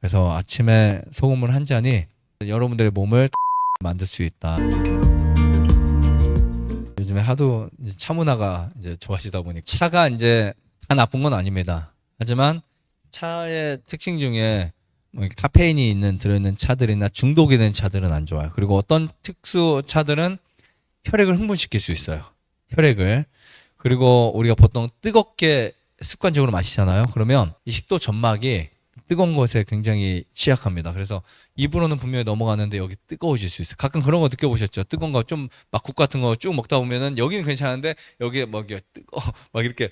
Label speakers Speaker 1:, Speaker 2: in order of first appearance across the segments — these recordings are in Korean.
Speaker 1: 그래서 아침에 소금물 한 잔이 여러분들의 몸을 만들 수 있다. 요즘에 하도 이제 차 문화가 이제 좋아지다 보니 차가 이제 다 나쁜 건 아닙니다. 하지만 차의 특징 중에 뭐 카페인이 들어있는 차들이나 중독이 된 차들은 안 좋아요. 그리고 어떤 특수 차들은 혈액을 흥분시킬 수 있어요. 혈액을. 그리고 우리가 보통 뜨겁게 습관적으로 마시잖아요. 그러면 이 식도 점막이 뜨거운 것에 굉장히 취약합니다. 그래서 입으로는 분명히 넘어가는데 여기 뜨거워질 수 있어요. 가끔 그런 거 느껴보셨죠? 뜨거운 거 좀 막 국 같은 거 쭉 먹다 보면은 여기는 괜찮은데 여기에 막 이게 막 이렇게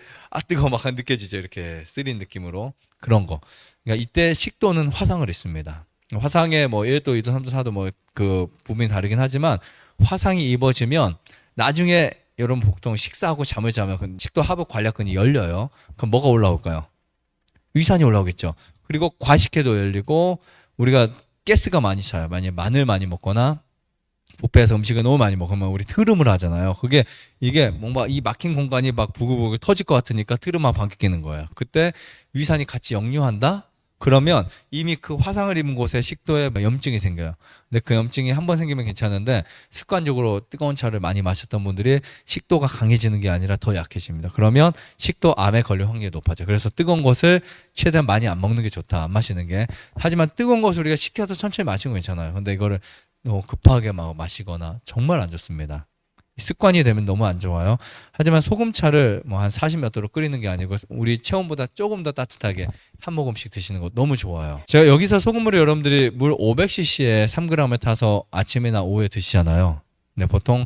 Speaker 1: 뜨거워 막 느껴지죠. 이렇게 쓰린 느낌으로 그런 거. 그러니까 이때 식도는 화상을 입습니다. 화상에 뭐 1도, 2도, 3도, 4도 뭐 그 부분이 다르긴 하지만 화상이 입어지면 나중에 여러분 보통 식사하고 잠을 자면 그 식도 하부 관략근이 열려요. 그럼 뭐가 올라올까요? 위산이 올라오겠죠. 그리고 과식해도 열리고 우리가 가스가 많이 차요. 만약에 마늘 많이 먹거나 뷔페에서 음식을 너무 많이 먹으면 우리 트름을 하잖아요. 이게 뭔가 이 막힌 공간이 막 부글부글 터질 것 같으니까 트름만 방귀 뀌는 거예요. 그때 위산이 같이 역류한다? 그러면 이미 그 화상을 입은 곳에 식도에 염증이 생겨요. 근데 그 염증이 한 번 생기면 괜찮은데 습관적으로 뜨거운 차를 많이 마셨던 분들이 식도가 강해지는 게 아니라 더 약해집니다. 그러면 식도암에 걸릴 확률이 높아져요. 그래서 뜨거운 것을 최대한 많이 안 먹는 게 좋다. 안 마시는 게. 하지만 뜨거운 것을 우리가 식혀서 천천히 마시면 괜찮아요. 근데 이거를 너무 급하게 막 마시거나 정말 안 좋습니다. 습관이 되면 너무 안 좋아요. 하지만 소금차를 뭐 한 40 몇 도로 끓이는 게 아니고 우리 체온보다 조금 더 따뜻하게 한 모금씩 드시는 거 너무 좋아요. 제가 여기서 소금물을 여러분들이 물 500cc에 3g을 타서 아침이나 오후에 드시잖아요. 근데 보통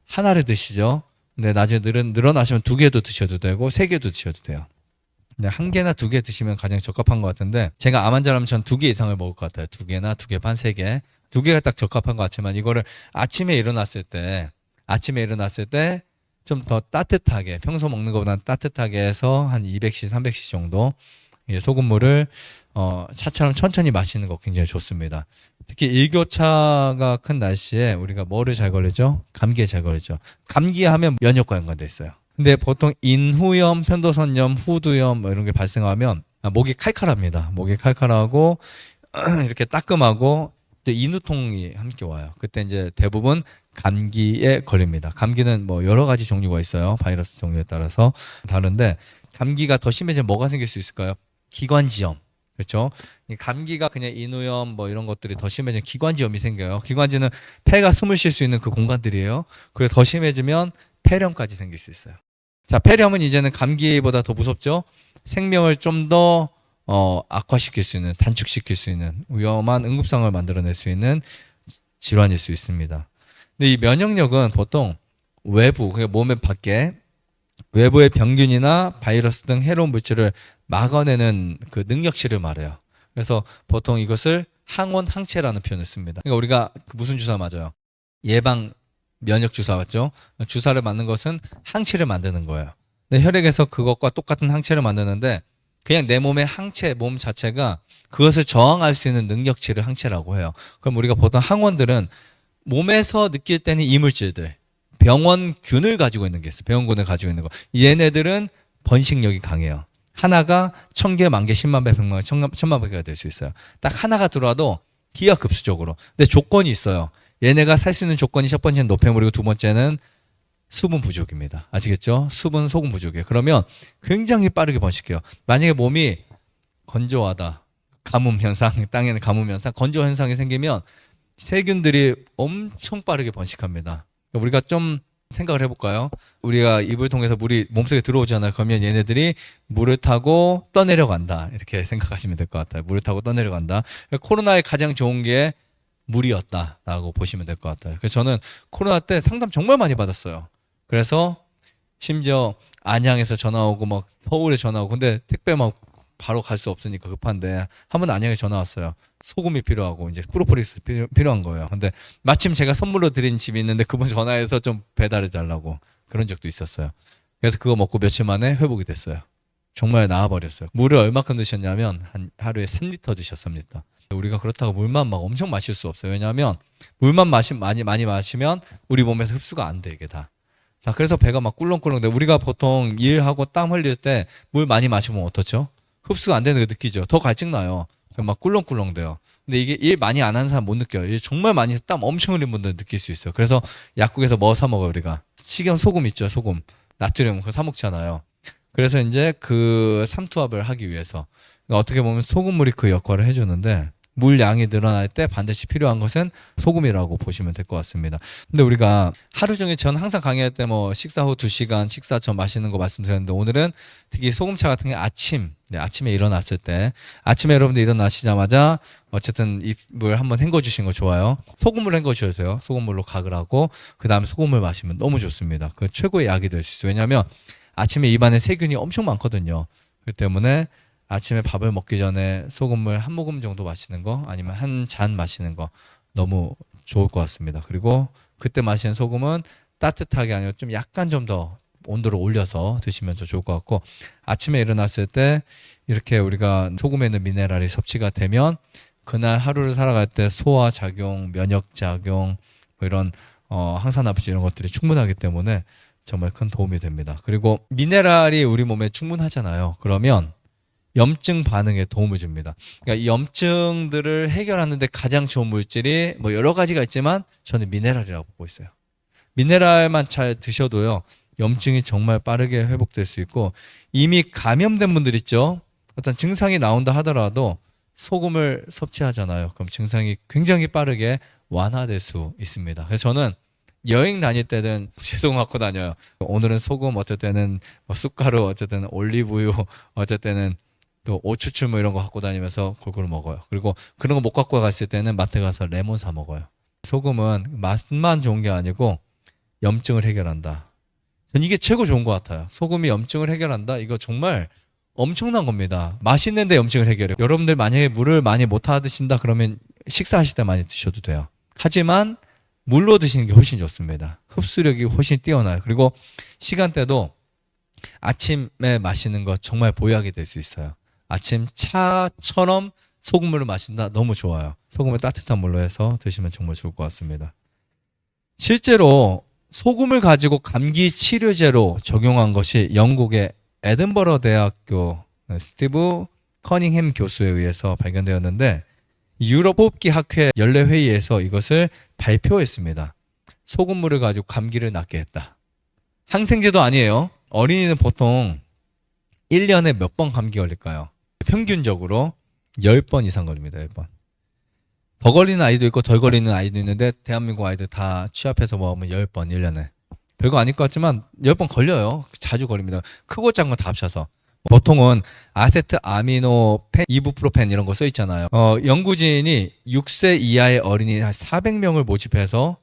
Speaker 1: 하나를 드시죠. 근데 나중에 늘어나시면 2개도 드셔도 되고 3개도 드셔도 돼요. 근데 1개나 2개 드시면 가장 적합한 것 같은데 제가 암 환자라면 전 2개 이상을 먹을 것 같아요. 2개나 2개 반, 3개. 2개가 딱 적합한 것 같지만 이거를 아침에 일어났을 때 좀 더 따뜻하게 평소 먹는 것보다 따뜻하게 해서 한 200cc, 300cc 정도 소금물을 차처럼 천천히 마시는 거 굉장히 좋습니다. 특히 일교차가 큰 날씨에 우리가 뭐를 잘 걸리죠? 감기에 잘 걸리죠. 감기하면 면역과 연관돼 있어요. 근데 보통 인후염, 편도선염, 후두염 뭐 이런 게 발생하면 목이 칼칼합니다. 목이 칼칼하고 이렇게 따끔하고 또 인후통이 함께 와요. 그때 이제 대부분 감기에 걸립니다. 감기는 뭐 여러 가지 종류가 있어요. 바이러스 종류에 따라서 다른데 감기가 더 심해지면 뭐가 생길 수 있을까요? 기관지염. 그렇죠? 감기가 그냥 인후염 뭐 이런 것들이 더 심해지면 기관지염이 생겨요. 기관지는 폐가 숨을 쉴 수 있는 그 공간들이에요. 그래서 더 심해지면 폐렴까지 생길 수 있어요. 자, 폐렴은 이제는 감기보다 더 무섭죠? 생명을 좀 더 악화시킬 수 있는, 단축시킬 수 있는 위험한 응급상을 만들어낼 수 있는 질환일 수 있습니다. 근데 이 면역력은 보통 외부, 그러니까 몸의 밖에 외부의 병균이나 바이러스 등 해로운 물질을 막아내는 그 능력치를 말해요. 그래서 보통 이것을 항원 항체라는 표현을 씁니다. 그러니까 우리가 무슨 주사 맞아요? 예방 면역 주사 맞죠? 주사를 맞는 것은 항체를 만드는 거예요. 근데 혈액에서 그것과 똑같은 항체를 만드는데 그냥 내 몸의 항체, 몸 자체가 그것을 저항할 수 있는 능력치를 항체라고 해요. 그럼 우리가 보통 항원들은 몸에서 느낄 때는 이물질들, 병원균을 가지고 있는 게 있어요. 병원균을 가지고 있는 거. 얘네들은 번식력이 강해요. 하나가 1000개, 10,000개, 10만 배, 100만 배, 1000만 배가 될 수 있어요. 딱 하나가 들어와도 기하급수적으로. 근데 조건이 있어요. 얘네가 살 수 있는 조건이 첫 번째는 노폐물이고 두 번째는 수분 부족입니다. 아시겠죠? 수분, 소금 부족이에요. 그러면 굉장히 빠르게 번식해요. 만약에 몸이 건조하다, 가뭄 현상, 땅에는 가뭄 현상, 건조 현상이 생기면 세균들이 엄청 빠르게 번식합니다. 우리가 좀 생각을 해볼까요? 우리가 입을 통해서 물이 몸속에 들어오잖아요. 그러면 얘네들이 물을 타고 떠내려간다. 이렇게 생각하시면 될 것 같아요. 물을 타고 떠내려간다. 코로나의 가장 좋은 게 물이었다라고 보시면 될 것 같아요. 그래서 저는 코로나 때 상담 정말 많이 받았어요. 그래서 심지어 안양에서 전화 오고 막 서울에 전화 오고 근데 택배 막 바로 갈 수 없으니까 급한데 한 번 안양에 전화 왔어요. 소금이 필요하고 이제 프로폴리스 필요한 거예요. 근데 마침 제가 선물로 드린 집이 있는데 그분 전화해서 좀 배달해 달라고 그런 적도 있었어요. 그래서 그거 먹고 며칠 만에 회복이 됐어요. 정말 나아버렸어요. 물을 얼마큼 드셨냐면 한 하루에 3리터 드셨습니다. 우리가 그렇다고 물만 막 엄청 마실 수 없어요. 왜냐하면 물만 많이 마시면 우리 몸에서 흡수가 안 돼 이게 다. 자, 그래서 배가 막 꿀렁꿀렁 돼. 우리가 보통 일하고 땀 흘릴 때 물 많이 마시면 어떻죠? 흡수가 안 되는 거 느끼죠. 더 갈증나요. 막 꿀렁꿀렁 돼요. 근데 이게 일 많이 안 하는 사람 못 느껴요. 일 정말 많이 해서 땀 엄청 흘린 분들 느낄 수 있어요. 그래서 약국에서 뭐 사 먹어요, 우리가? 식염 소금 있죠, 소금. 나트륨 그거 사 먹잖아요. 그래서 이제 그 삼투압을 하기 위해서 그러니까 어떻게 보면 소금물이 그 역할을 해주는데 물 양이 늘어날 때 반드시 필요한 것은 소금이라고 보시면 될 것 같습니다. 근데 우리가 하루 종일 전 항상 강의할 때 뭐 식사 후 2시간 식사 전 마시는 거 말씀드렸는데 오늘은 특히 소금차 같은 게 아침에 일어났을 때 아침에 여러분들 일어나시자마자 어쨌든 입을 한번 헹궈 주신 거 좋아요. 소금물 헹궈 주셔도 돼요. 소금물로 각을 하고 그다음에 소금물 마시면 너무 좋습니다. 그 최고의 약이 될 수 있어요. 왜냐하면 아침에 입안에 세균이 엄청 많거든요. 그렇기 때문에 아침에 밥을 먹기 전에 소금물 한 모금 정도 마시는 거 아니면 한 잔 마시는 거 너무 좋을 것 같습니다. 그리고 그때 마시는 소금은 따뜻하게 아니고 좀 약간 좀 더 온도를 올려서 드시면 더 좋을 것 같고 아침에 일어났을 때 이렇게 우리가 소금에 있는 미네랄이 섭취가 되면 그날 하루를 살아갈 때 소화 작용, 면역 작용 뭐 이런 항산화물질 이런 것들이 충분하기 때문에 정말 큰 도움이 됩니다. 그리고 미네랄이 우리 몸에 충분하잖아요. 그러면 염증 반응에 도움을 줍니다. 그러니까 이 염증들을 해결하는데 가장 좋은 물질이 뭐 여러 가지가 있지만 저는 미네랄이라고 보고 있어요. 미네랄만 잘 드셔도요. 염증이 정말 빠르게 회복될 수 있고 이미 감염된 분들 있죠. 어떤 증상이 나온다 하더라도 소금을 섭취하잖아요. 그럼 증상이 굉장히 빠르게 완화될 수 있습니다. 그래서 저는 여행 다닐 때는 채소 갖고 다녀요. 오늘은 소금, 어쩔 때는 뭐 쑥가루, 어쨌든 올리브유, 어쩔 때는 또 오추추 뭐 이런 거 갖고 다니면서 골고루 먹어요. 그리고 그런 거 못 갖고 갔을 때는 마트 가서 레몬 사 먹어요. 소금은 맛만 좋은 게 아니고 염증을 해결한다. 전 이게 최고 좋은 것 같아요. 소금이 염증을 해결한다. 이거 정말 엄청난 겁니다. 맛있는데 염증을 해결해요. 여러분들 만약에 물을 많이 못 드신다 그러면 식사하실 때 많이 드셔도 돼요. 하지만 물로 드시는 게 훨씬 좋습니다. 흡수력이 훨씬 뛰어나요. 그리고 시간대도 아침에 마시는 거 정말 보약이 될 수 있어요. 아침 차처럼 소금물을 마신다. 너무 좋아요. 소금을 따뜻한 물로 해서 드시면 정말 좋을 것 같습니다. 실제로 소금을 가지고 감기 치료제로 적용한 것이 영국의 에든버러 대학교 스티브 커닝햄 교수에 의해서 발견되었는데 유럽 호흡기 학회 연례 회의에서 이것을 발표했습니다. 소금물을 가지고 감기를 낫게 했다. 항생제도 아니에요. 어린이는 보통 1년에 몇 번 감기 걸릴까요? 평균적으로 10번 이상 걸립니다. 10번. 더 걸리는 아이도 있고 덜 걸리는 아이도 있는데 대한민국 아이들 다 취합해서 모으면 10번 1년에. 별거 아닐 것 같지만 10번 걸려요. 자주 걸립니다. 크고 작은 거 다 합쳐서. 보통은 아세트 아미노펜, 이부프로펜 이런 거 써 있잖아요. 연구진이 6세 이하의 어린이 한 400명을 모집해서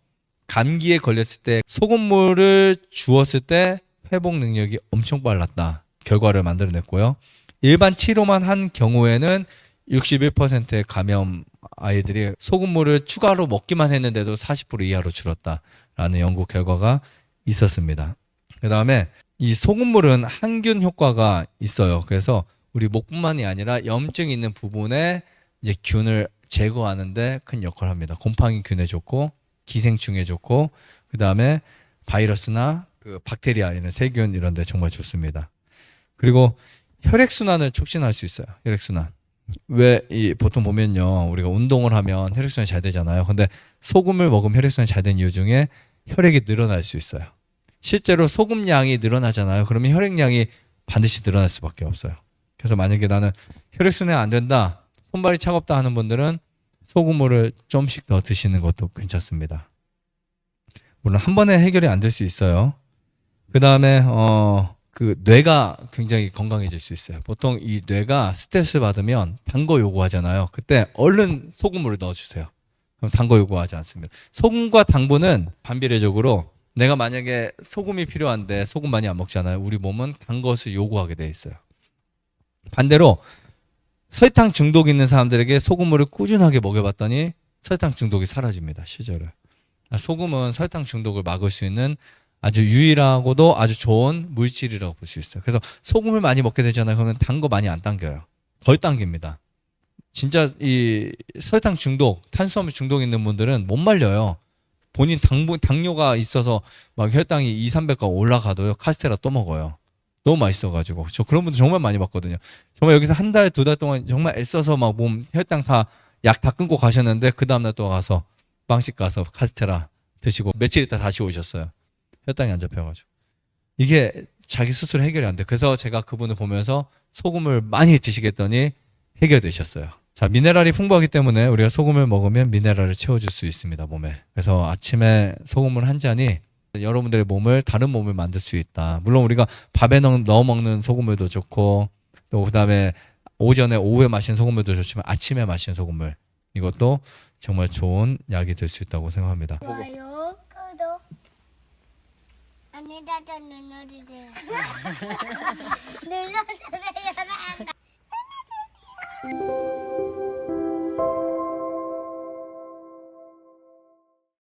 Speaker 1: 감기에 걸렸을 때 소금물을 주었을 때 회복 능력이 엄청 빨랐다. 결과를 만들어냈고요. 일반 치료만 한 경우에는 61%의 감염 아이들이 소금물을 추가로 먹기만 했는데도 40% 이하로 줄었다라는 연구 결과가 있었습니다. 그 다음에 이 소금물은 항균 효과가 있어요. 그래서 우리 목뿐만이 아니라 염증이 있는 부분에 이제 균을 제거하는데 큰 역할을 합니다. 곰팡이균에 좋고 기생충에 좋고 그 다음에 바이러스나 그 박테리아 이런 세균 이런 데 정말 좋습니다. 그리고 혈액순환을 촉진할 수 있어요. 혈액순환. 왜 보통 보면요. 우리가 운동을 하면 혈액순환이 잘 되잖아요. 근데 소금을 먹으면 혈액순환이 잘 된 이유 중에 혈액이 늘어날 수 있어요. 실제로 소금량이 늘어나잖아요. 그러면 혈액량이 반드시 늘어날 수밖에 없어요. 그래서 만약에 나는 혈액순환이 안 된다, 손발이 차갑다 하는 분들은 소금물을 좀씩 더 드시는 것도 괜찮습니다. 물론 한 번에 해결이 안 될 수 있어요. 그 다음에 그 뇌가 굉장히 건강해질 수 있어요. 보통 이 뇌가 스트레스 받으면 단 거 요구하잖아요. 그때 얼른 소금물을 넣어주세요. 그럼 단 거 요구하지 않습니다. 소금과 당분은 반비례적으로 내가 만약에 소금이 필요한데 소금 많이 안 먹잖아요. 우리 몸은 단 것을 요구하게 돼 있어요. 반대로 설탕 중독 있는 사람들에게 소금물을 꾸준하게 먹여봤더니 설탕 중독이 사라집니다. 실제로. 소금은 설탕 중독을 막을 수 있는 아주 유일하고도 아주 좋은 물질이라고 볼 수 있어요. 그래서 소금을 많이 먹게 되잖아요. 그러면 단 거 많이 안 당겨요. 덜 당깁니다. 진짜 이 설탕 중독, 탄수화물 중독 있는 분들은 못 말려요. 본인 당뇨가 있어서 막 혈당이 2, 300가 올라가도요. 카스테라 또 먹어요. 너무 맛있어가지고 저 그런 분들 정말 많이 봤거든요. 정말 여기서 한 달, 두 달 동안 정말 애써서 막 몸 혈당 다 약 다 끊고 가셨는데 그 다음날 또 가서 빵집 가서 카스테라 드시고 며칠 있다 다시 오셨어요. 혈당이 안 잡혀가지고 이게 자기 스스로 해결이 안 돼. 그래서 제가 그분을 보면서 소금을 많이 드시겠더니 해결되셨어요. 자, 미네랄이 풍부하기 때문에 우리가 소금을 먹으면 미네랄을 채워줄 수 있습니다, 몸에. 그래서 아침에 소금을 한 잔이 여러분들의 몸을, 다른 몸을 만들 수 있다. 물론 우리가 밥에 넣어 먹는 소금물도 좋고, 또 그 다음에 오전에, 오후에 마시는 소금물도 좋지만 아침에 마시는 소금물. 이것도 정말 좋은 약이 될 수 있다고 생각합니다.
Speaker 2: 좋아요, 구독. 안에다가 눌러주세요. 눌러주세요.